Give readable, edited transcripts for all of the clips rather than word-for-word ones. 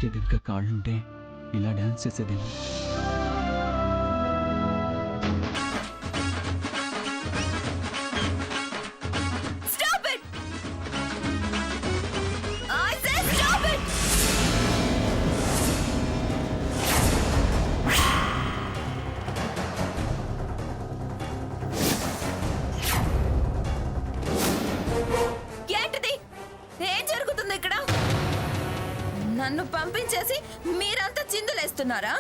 చేతిగా కాళ్ళుంటే ఇలా డాన్స్ చేసేదేమో. నన్ను పంపించేసి మీరంతా చిందులేస్తున్నారా?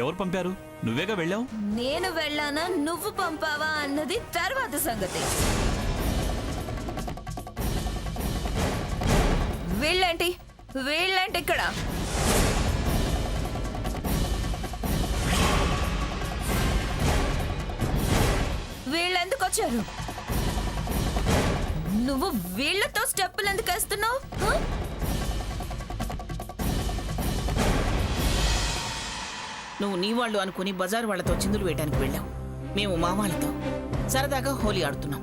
ఎవరు పంపారు? నువ్వేగా వెళ్ళావు. నేను వెళ్ళానా నువ్వు పంపావా అన్నది తర్వాత సంగతి. వీళ్ళేంటి ఇక్కడ? వీళ్ళెందుకు వచ్చారు? నువ్వు వీళ్ళతో స్టెప్పులు ఎందుకు వేస్తున్నావు? నువ్వు నీ వాళ్ళు అనుకుని బజారు వాళ్లతో చిందులు వేయడానికి వెళ్ళావు. మేము మా వాళ్ళతో సరదాగా హోలీ ఆడుతున్నాం.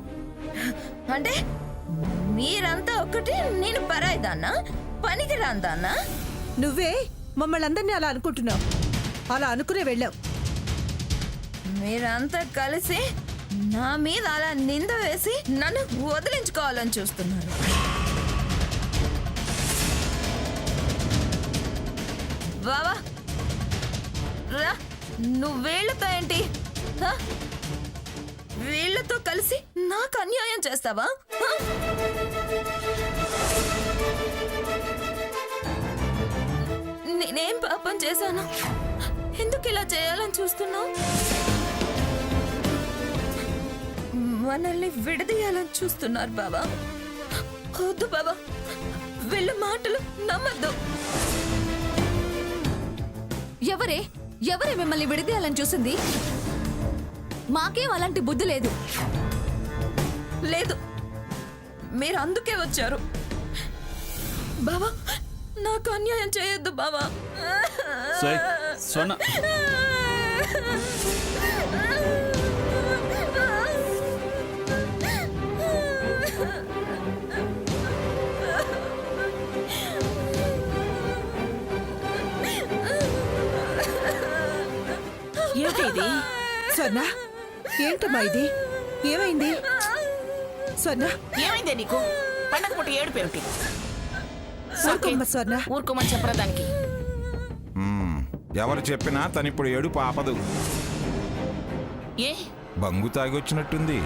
అంటే మీరంతా ఒక్కటి, నేను పరాయిదాన్నా, పనికి రాందాన్నా? నువ్వే మమ్మల్ని అందరినీ అలా అనుకుంటున్నావు. అలా అనుకునే వెళ్ళావు. మీరంతా కలిసి నా మీద అలా నింద వేసి నన్ను వదిలించుకోవాలని చూస్తున్నారు. బావా రా, నువ్వు వీళ్ళతో ఏంటి? వీళ్ళతో కలిసి నాకు అన్యాయం చేస్తావా? నేనేం పాపం చేశాను? ఎందుకు ఇలా చేయాలని చూస్తున్నావు? మనల్ని విడదీయాలని చూస్తున్నారు బాబా. వద్దు బాబా, వీళ్ళ మాటలు నమ్మద్దు. ఎవరే మిమ్మల్ని విడదీయాలని చూసింది? మాకేం అలాంటి బుద్ధి లేదు. లేదు, మీరు అందుకే వచ్చారు. బాబా, నాకు అన్యాయం చేయొద్దు బాబా. సోనా, ఏమిటి స్వర్ణ? ఏంటమ్మా ఇది? ఏమైంది స్వర్ణ? ఏమైందే నీకు? పండగ పుట్టి ఏడుపు ఏమిటి? స్వర్ణ, ఊరుకోమని చెప్పరా దానికి? ఎవరు చెప్పినా తనిప్పుడు ఏడుపు ఆపదు. ఏ బంగు తాగి వచ్చినట్టుంది.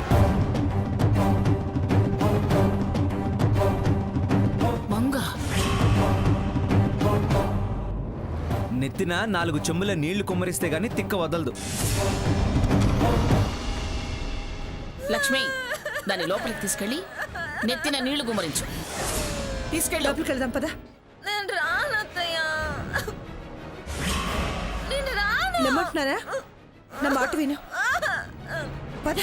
నెత్తిన 4 చెంబుల నీళ్లు కుమ్మరిస్తే గాని తిక్క వదలదు. లక్ష్మి, దాన్ని లోపలికి తీసుకెళ్ళి నెత్తిన నీళ్లు గుమ్మరించు. తీసుకెళ్ళి లోపలికి వెళ్దాం పదా. నేను రానత్తయ్యా, నేను రాను. నమ్మంటున్నారా? నా మాట విను పద.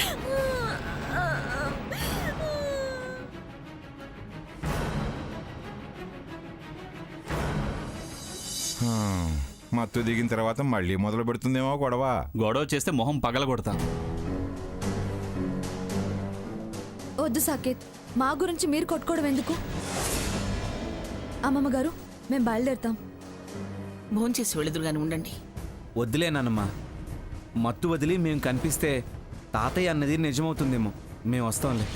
మత్తు దిగిన తర్వాత మళ్ళీ మొదలు పెడుతుందేమో గొడవ చేస్తే మొహం పగల కొడతా. వద్దు సాకేత్, మా గురించి మీరు కొట్టుకోవడం ఎందుకు? అమ్మమ్మ గారు, మేము బయలుదేరుతాం. భోంచేసి వెళ్ళదురుగాని ఉండండి. వద్దులే నాన్నమ్మా, మత్తు వదిలి మేము కనిపిస్తే తాతయ్య అన్నది నిజమవుతుందేమో. మేము వస్తాంలే.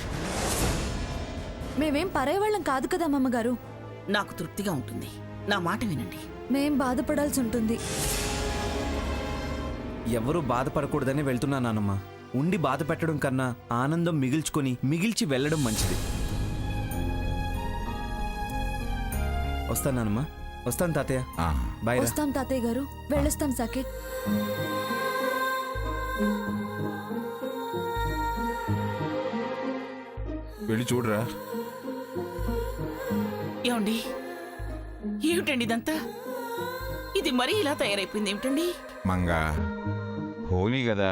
మేమేం పరాయవాళ్ళం కాదు కదా అమ్మమ్మ గారు. నాకు తృప్తిగా ఉంటుంది. నా మాట వినండి. మేం బాధపడాల్సి ఉంటుంది. ఎవరు బాధపడకూడదని వెళ్తున్నా నాన్నమ్మా. ఉండి బాధ పెట్టడం కన్నా ఆనందం మిగిల్చి వెళ్ళడం మంచిది. వస్తానమ్మా. వస్తాను తాతయ్య. బాయ్. వస్తాం తాతయ్య గారు, వెళ్ళొస్తాం సాకేత్. వెళ్ళి చూడరా. ఏమండి, ఏమిటండి ఇదంతా? ఇది మరీ ఇలా తయారైపోయింది ఏమిటండి? మంగా, హోలీ కదా,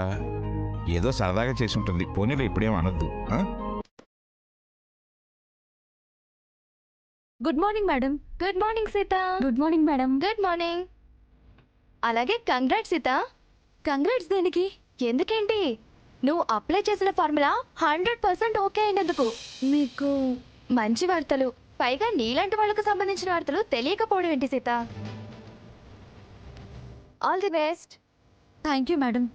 ఏదో సరదాగా చేసి ఉంటుంది. పోనీలో ఇప్పుడేం అనొద్దు. Good morning madam. Good morning Sita. Good morning madam. Good morning. అలాగే కంగ్రాట్స్ సీత. కంగ్రాట్స్ దేనికి? ఎందుకేంటి, నువ్వు అప్లై చేసిన ఫార్ములా 100% ఓకే అయినందుకు. మీకు మంచి వార్తలు, పైగా నీలాంటి వాళ్ళకు సంబంధించిన వార్తలు తెలియకపోవడం ఏంటి Sita? All the best. Thank you madam.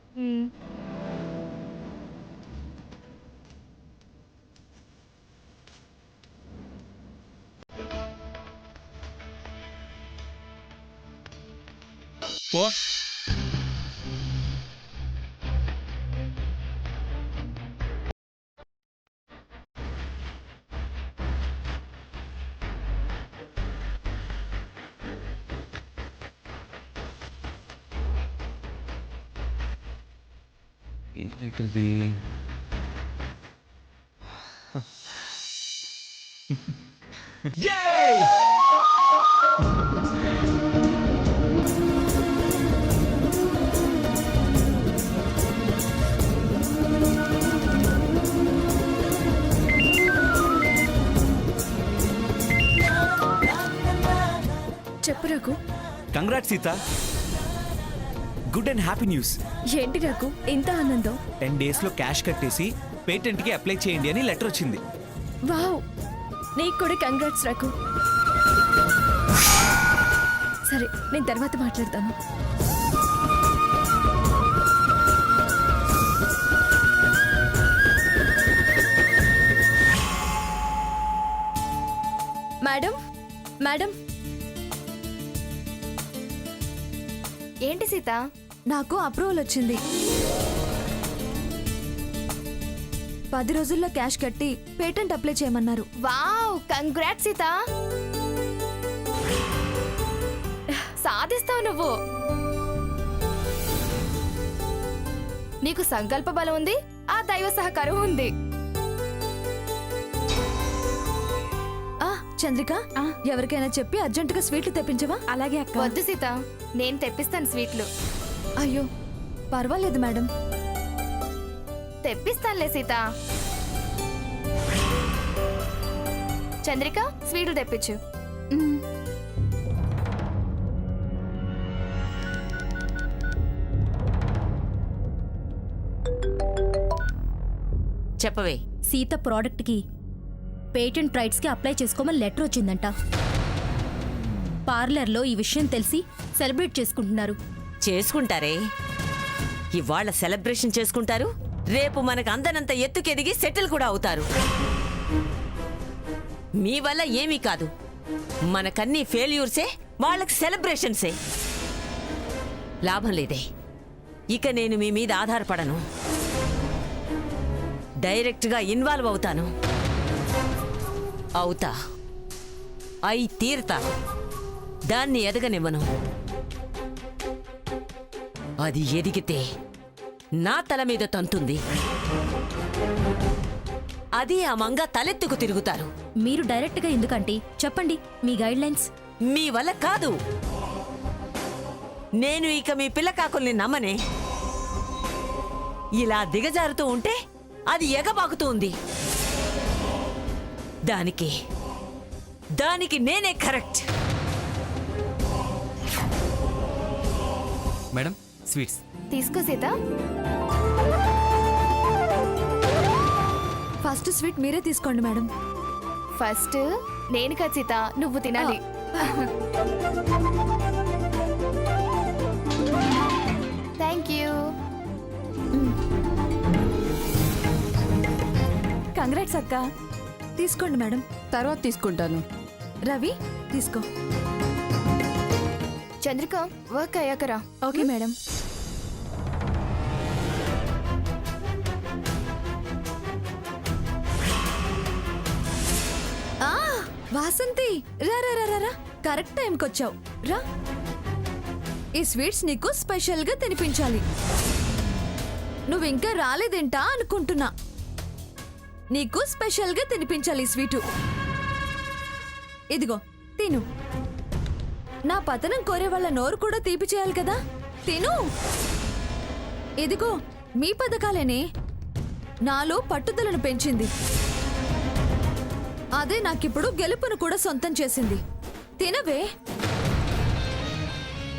చెప్పు Raghu. Congrat Sita. Good and happy news. ఏంటి రఘు ఇంత ఆనందం? 10 డేస్లో క్యాష్ కట్టేసి పేటెంట్కి అప్లై చేయండి అని లెటర్ వచ్చింది. వావ్, నీకు కూడా కంగ్రాట్స్ రఘు. సరే, నేను తర్వాత మాట్లాడతాను. మేడం, మేడం, ఏంటి సీత? నాకు అప్రూవల్ వచ్చింది. 10 రోజుల్లో క్యాష్ కట్టి పేటెంట్ అప్లై చేయమన్నారు. Wow, congrats Sita. సాధిస్తావు నువ్వు. నీకు సంకల్ప బలం ఉంది, ఆ దైవ సహకారం ఉంది. చంద్రిక, ఎవరికైనా చెప్పి అర్జెంటుగా స్వీట్లు తెప్పించవా? అలాగే అక్క. వద్దు సీత, నేను తెప్పిస్తాను స్వీట్లు. అయ్యో, పర్వాలేదు మేడం. తెప్పిస్తానులే సీత. చంద్రిక, స్వీట్లు తెప్పించు. చెప్పవే. సీత ప్రోడక్ట్కి పేటెంట్ రైట్స్కి అప్లై చేసుకోమని లెటర్ వచ్చిందంట. పార్లర్లో ఈ విషయం తెలిసి సెలబ్రేట్ చేసుకుంటున్నారు. చేసుకుంటారే, ఇవాళ సెలబ్రేషన్ చేసుకుంటారు, రేపు మనకు అందనంత ఎత్తుకెదిగి సెటిల్ కూడా అవుతారు. మీ వల్ల ఏమీ కాదు, మనకన్నీ ఫెయిల్యూర్సే, వాళ్ళకి సెలబ్రేషన్సే. లాభం లేదే. ఇక నేను మీ మీద ఆధారపడను, డైరెక్ట్గా ఇన్వాల్వ్ అవుతాను. అవుతా, అయి తీరుతా. దాన్ని ఎదగనివ్వను. అది ఎదిగితే నా తల మీద తంతుంది. అది ఆ మంగ తలెత్తుకు తిరుగుతారు. మీరు డైరెక్ట్గా ఎందుకంటే చెప్పండి మీ గైడ్ లైన్స్. మీ వల్ల కాదు. నేను ఇక మీ పిల్లకాకుల్ని నమ్మనే. ఇలా దిగజారుతూ ఉంటే అది ఎగబాకుతూ ఉంది. దానికి నేనే కరెక్ట్. మేడం, స్వీట్స్ తీసుకో సీత. ఫస్ట్ స్వీట్ మీరే తీసుకోండి మేడం. ఫస్ట్ నేను కదా సీత, నువ్వు తినాలి. Thank you. కంగ్రాట్స్ అక్క. తీసుకోండి మేడం. తర్వాత తీసుకుంటాను. రవి తీసుకో. చంద్రిక, వర్క్ అయ్యాకరా. Okay madam. వాసంతి, రా రా రా రా, కరెక్ట్ టైంకి వచ్చావు. రా, ఈ స్వీట్స్ నీకు స్పెషల్గా తినిపించాలి. నువ్వు ఇంకా రాలేదేంటా అనుకుంటున్నా. నీకు స్పెషల్గా తినిపించాలి ఈ స్వీటు. ఇదిగో తిను. నా పతనం కోరే వాళ్ళ నోరు కూడా తీపి చేయాలి కదా, తిను. ఇదిగో మీ పథకాలేనే నాలో పట్టుదలను పెంచింది. అదే నాకిప్పుడు గెలుపును కూడా సొంతం చేసింది. తినవే,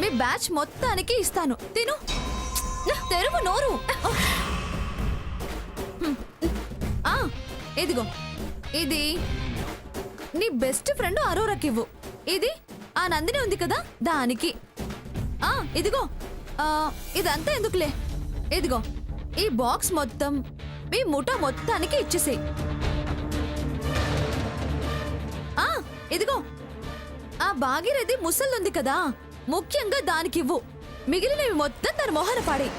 మీ బ్యాచ్ మొత్తానికి ఇస్తాను. తిను, తెరువు నోరు. ఇదిగో, ఇది నీ బెస్ట్ ఫ్రెండ్ అరోరాకివ్వు. ఇది ఆ నందిని ఉంది కదా దానికి. ఇదిగో ఇదంతా ఎందుకులే, ఇదిగో ఈ బాక్స్ మొత్తం మీ ముఠా మొత్తానికి ఇచ్చేసేయ్. ఇదిగో ఆ భాగీరథి ముసలుంది కదా, ముఖ్యంగా దానికివ్వు. మిగిలినవి మొత్తం తన మొహన పాడి.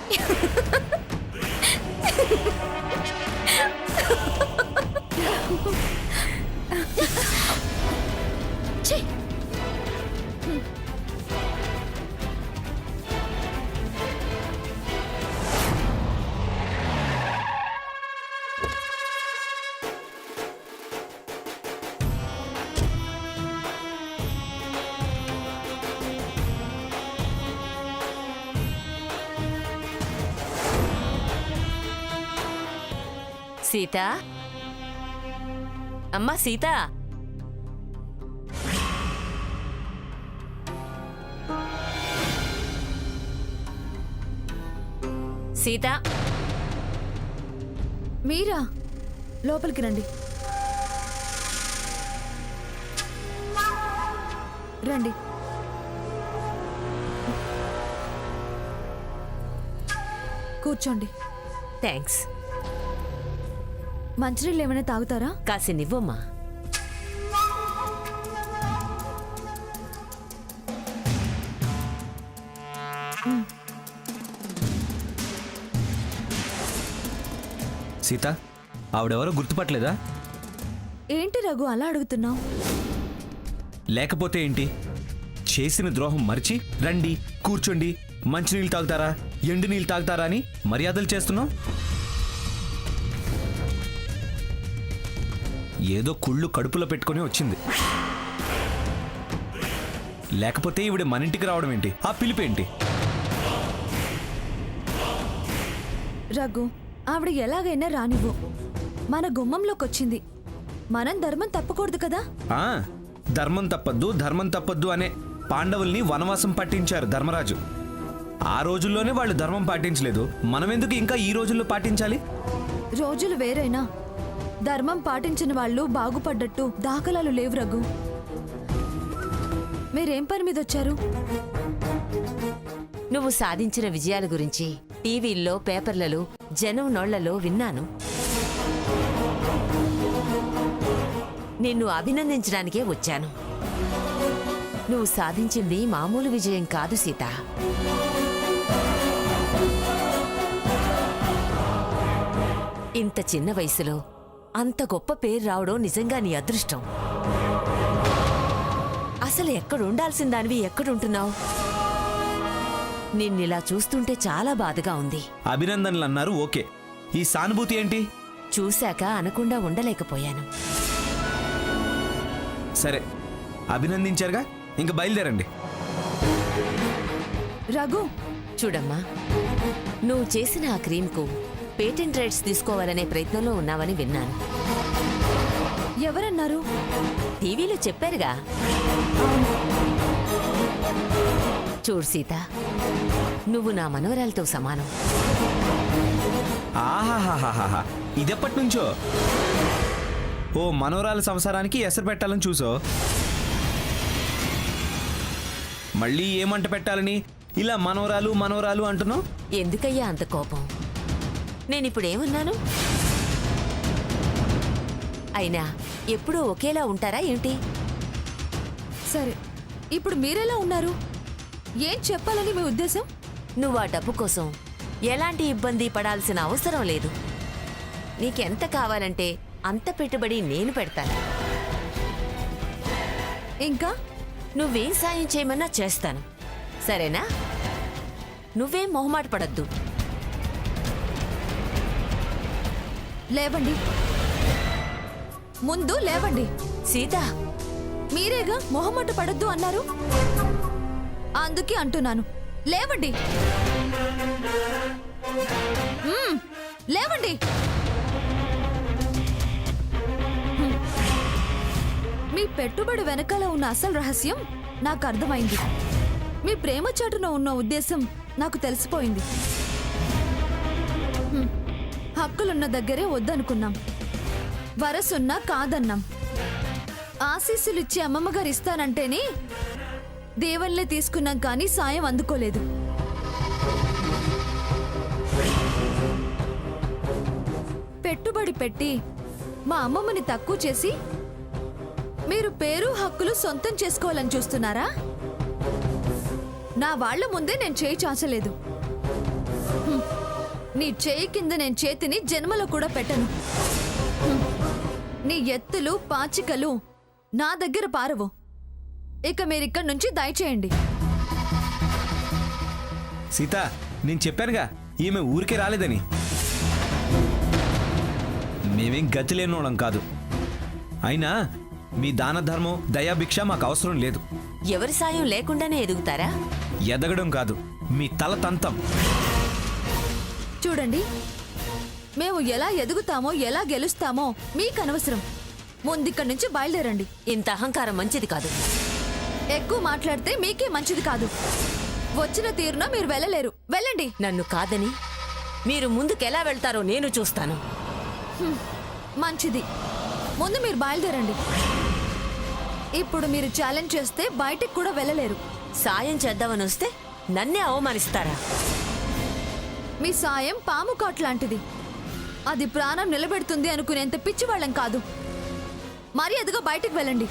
సీత, అమ్మా సీత, సీత, మీరా? లోపలికి రండి. రండి. కూర్చోండి. థ్యాంక్స్. మంచినీళ్ళు ఏమైనా తాగుతారా? కాసినివ్వమ్మా. సీత, ఆవిడెవరో గుర్తుపట్టలేదా? ఏంటి రఘు అలా అడుగుతున్నావు? లేకపోతే ఏంటి? చేసిన ద్రోహం మరిచి రండి, కూర్చోండి, మంచినీళ్ళు తాగుతారా, ఎండు నీళ్ళు తాగుతారా అని మర్యాదలు చేస్తున్నావు. ఏదో కుళ్ళు కడుపులో పెట్టుకుని వచ్చింది. లేకపోతే ఈవిడ మన ఇంటికి రావడం ఏంటి? ఆ పిలిపేంటి? రఘు, ఆవిడ ఎలాగైనా రానివ్వు. మన గుమ్మంలోకి వచ్చింది, మనం ధర్మం తప్పకూడదు కదా. ధర్మం తప్పద్దు, ధర్మం తప్పద్దు అనే పాండవుల్ని వనవాసం పట్టించారు ధర్మరాజు. ఆ రోజుల్లోనే వాళ్ళు ధర్మం పాటించలేదు, మనం ఎందుకు ఇంకా ఈ రోజుల్లో పాటించాలి? రోజులు వేరైనా ధర్మం పాటించిన వాళ్ళు బాగుపడ్డట్టు దాఖలాలు లేవు రఘు. మీరేం పని మీద వచ్చారు? నువ్వు సాధించిన విజయాల గురించి టీవీల్లో, పేపర్లలో, జనం నోళ్లలో విన్నాను. నిన్ను అభినందించడానికే వచ్చాను. నువ్వు సాధించింది మామూలు విజయం కాదు సీత. ఇంత చిన్న వయసులో అంత గొప్ప పేరు రావడం నిజంగా నీ అదృష్టం. అసలు ఎక్కడుండాల్సిందానివి ఎక్కడుంటున్నావు? నిన్నిలా చూస్తుంటే చాలా బాధగా ఉంది. అభినందనలు అన్నారు, ఓకే. ఈ సానుభూతి ఏంటి? చూశాక అనకుండా ఉండలేకపోయాను. సరే, అభినందించారుగా, ఇంక బయలుదేరండి. రఘు, చూడమ్మా, నువ్వు చేసిన ఆ క్రీమ్కు పేటెంట్ రైట్స్ తీసుకోవాలనే ప్రయత్నంలో ఉన్నావని విన్నాను. ఎవరన్నారు? టీవీలో చెప్పారుగా. చూడు సీత, నువ్వు నా మనవరాలతో సమానం. ఆహాహాహాహా, ఇదెప్పటి నుంచో? ఓ మనోరాల సంసారానికి ఎసరు పెట్టాలని చూసో, మళ్ళీ ఏమంట పెట్టాలని ఇలా మనోరాలు మనోరాలు అంటున్నావు? ఎందుకయ్యా అంత కోపం? నేనిప్పుడేమన్నాను? అయినా ఎప్పుడూ ఒకేలా ఉంటారా ఏంటి? సరే, ఇప్పుడు మీరెలా ఉన్నారు? ఏం చెప్పాలని మీ ఉద్దేశం? నువ్వు ఆ డబ్బు కోసం ఎలాంటి ఇబ్బంది పడాల్సిన అవసరం లేదు. నీకెంత కావాలంటే అంత పెట్టుబడి నేను పెడతాను. ఇంకా నువ్వేం సాయం చేయమన్నా చేస్తాను, సరేనా? నువ్వేం మొహమాట పడద్దు. లేవండి, ముందు లేవండి. సీత, మీరేగా మొహమాట పడద్దు అన్నారు, అందుకే అంటున్నాను. లేవండి, లేవండి. మీ పెట్టుబడి వెనకాల ఉన్న అసలు రహస్యం నాకు అర్థమైంది. మీ ప్రేమ చాటున ఉన్న ఉద్దేశం నాకు తెలిసిపోయింది. హక్కులున్న దగ్గరే వద్దనుకున్నాం, వరసున్నా కాదన్నాం. ఆశీస్సులిచ్చి అమ్మమ్మగారు ఇస్తానంటేనే దేవన్లే తీసుకున్నాం, కానీ సాయం అందుకోలేదు. పెట్టుబడి పెట్టి మా అమ్మమ్మని తక్కువ చేసి మీరు పేరు హక్కులు సొంతం చేసుకోవాలని చూస్తున్నారా? నా వాళ్ళ ముందే నేను చేయి చాచలేదు. హ్మ్. నీ చేయి కింద నేను చేతిని జన్మలో కూడా పెట్టను. హ్మ్. నీ ఎత్తులు పాచికలు నా దగ్గర పారవు. ఇక మీరిక్కడి నుంచి దయచేయండి. సీత, నేను చెప్పానుగా ఈమె ఊరికే రాలేదని. మేమేం గతి లేనోళ్ళం కాదు. అయినా మీ దాన ధర్మం దయాభిక్ష మాకు అవసరం లేదు. ఎవరి సాయం లేకుండానే ఎదుగుతారా? ఎదగడం కాదు, మీ తల తంతం. చూడండి, మేము ఎలా ఎదుగుతామో ఎలా గెలుస్తామో మీకు అనవసరం. ముందిక్కడి నుంచి బయలుదేరండి. ఇంత అహంకారం మంచిది కాదు. ఎక్కువ మాట్లాడితే మీకే మంచిది కాదు. వచ్చిన తీరున మీరు వెళ్ళలేరు. వెళ్ళండి. నన్ను కాదని మీరు ముందుకెలా వెళ్తారో నేను చూస్తాను. మంచిది. ముందు మీరు బయలుదేరండి. ఇప్పుడు మీరు ఛాలెంజ్ చేస్తే బయటికి కూడా వెళ్ళలేరు. సాయం చేద్దామని వస్తే నన్నే అవమానిస్తారా? మీ సాయం పాము కాట్లాంటిది. అది ప్రాణం నిలబెడుతుంది అనుకునేంత పిచ్చివాళ్ళం కాదు. మరి అదిగో బయటికి వెళ్ళండి.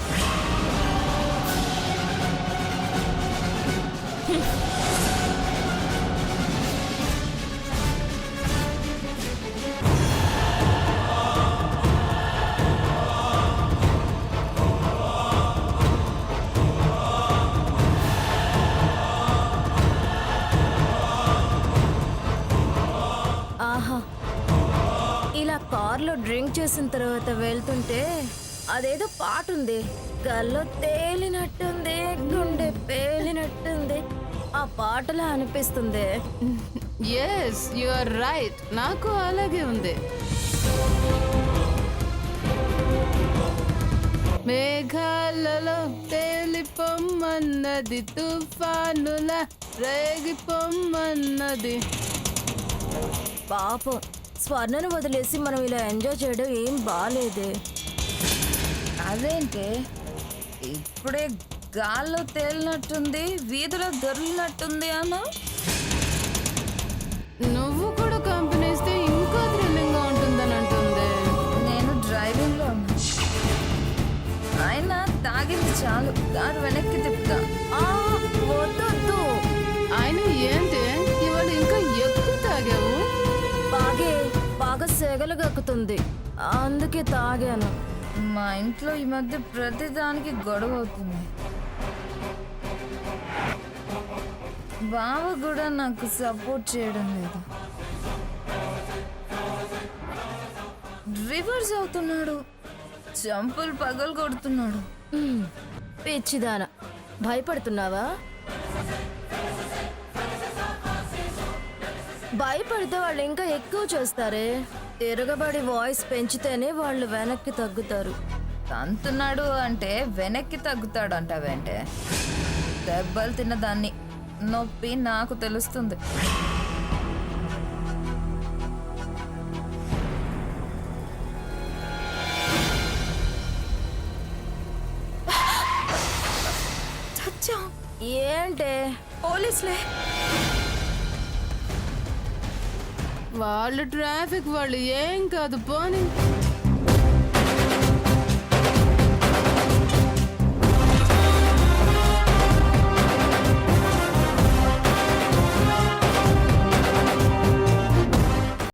ఆహా, ఇలా కార్లో డ్రింక్ చేసిన తర్వాత వెళ్తుంటే అదేదో పాట ఉంది. గల్లో తేలినట్టుంది, గుండె పేలినట్టుంది. ఆ పాటలా అనిపిస్తుంది. ఎస్ యు ఆర్ రైట్, నాకు అలాగే ఉంది. మేఘాలలో తేలిపొమ్మన్నది, తుఫానుల రేగిపొమ్మన్నది. పాపం, స్వర్ణను వదిలేసి మనం ఇలా ఎంజాయ్ చేయడం ఏం బాలేదే. అదేంటి ఇప్పుడే గాల్లో తేలినట్టుంది, వీధిలో దొరికినట్టుంది అన్నా? నువ్వు కూడా కంపెనీ ఇస్తే ఇంకా థ్రిల్లింగ్ గా ఉంటుందని అంటుంది. నేను డ్రైవింగ్ లో ఉన్నా. అయినా తాగింది చాలు, కారు వెనక్కి తిప్పుతా. వద్దు. ఆయన ఏంటి ఇవాళ ఇంకా ఎక్కువ తాగావు? బాగా సెగలు కక్కుతుంది, అందుకే తాగాను. మా ఇంట్లో ఈ మధ్య ప్రతిదానికి గొడవ అవుతుంది. బావ కూడా నాకు సపోర్ట్ చేయడం లేదు. రివర్స్ అవుతున్నాడు, చంపులు పగలు కొడుతున్నాడు. పిచ్చిదానా, భయపడుతున్నావా? భయపడితే వాళ్ళు ఇంకా ఎక్కువ చేస్తారే. తిరగబడి వాయిస్ పెంచితేనే వాళ్ళు వెనక్కి తగ్గుతారు. తంతున్నాడు అంటే వెనక్కి తగ్గుతాడు అంటావేంటే? దెబ్బలు తిన్నదాన్ని నొప్పి నాకు తెలుస్తుంది. ఏంటే? పోలీసులే. వాళ్ళు ట్రాఫిక్ వాళ్ళు, ఏం కాదు పోనీ.